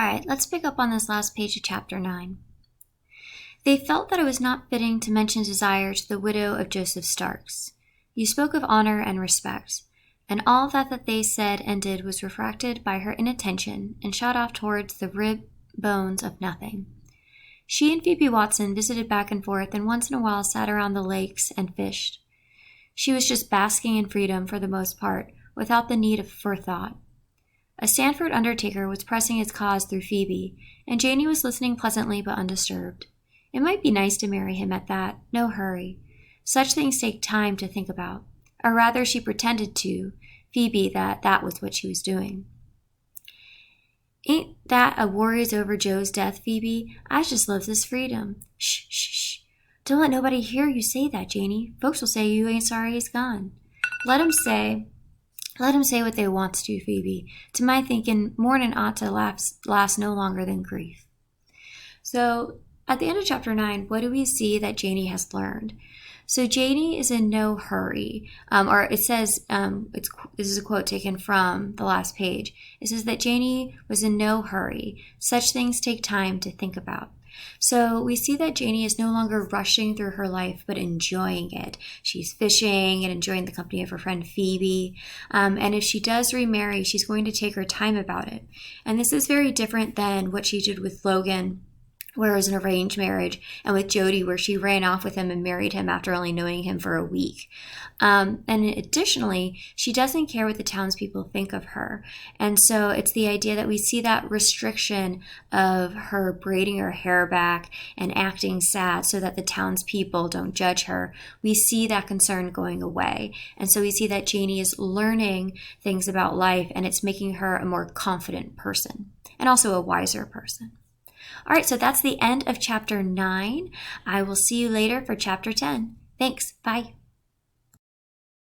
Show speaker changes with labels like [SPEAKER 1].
[SPEAKER 1] All right, let's pick up on this last page of chapter 9. They felt that it was not fitting to mention desire to the widow of Joseph Starks. You spoke of honor and respect, and all that they said and did was refracted by her inattention and shot off towards the rib bones of nothing. She and Phoebe Watson visited back and forth and once in a while sat around the lakes and fished. She was just basking in freedom for the most part, without the need for thought. A Stanford undertaker was pressing his cause through Phoebe, and Janie was listening pleasantly but undisturbed. It might be nice to marry him at that, no hurry. Such things take time to think about. Or rather, she pretended to Phoebe that was what she was doing. Ain't that a worries over Joe's death, Phoebe? I just love this freedom. Shh, shh, shh. Don't let nobody hear you say that, Janie. Folks will say you ain't sorry he's gone. Let 'em say what they want to, Phoebe. To my thinking, mourning ought to last no longer than grief. So, at the end of chapter 9, what do we see that Janie has learned? So Janie is in no hurry, or it says, this is a quote taken from the last page. It says that Janie was in no hurry. Such things take time to think about. So we see that Janie is no longer rushing through her life, but enjoying it. She's fishing and enjoying the company of her friend Phoebe. And if she does remarry, she's going to take her time about it. And this is very different than what she did with Logan, where it was an arranged marriage, and with Jody, where she ran off with him and married him after only knowing him for a week. And additionally, she doesn't care what the townspeople think of her. And so it's the idea that we see that restriction of her braiding her hair back and acting sad so that the townspeople don't judge her. We see that concern going away. And so we see that Janie is learning things about life, and it's making her a more confident person and also a wiser person. All right, so that's the end of chapter 9. I will see you later for chapter 10. Thanks. Bye.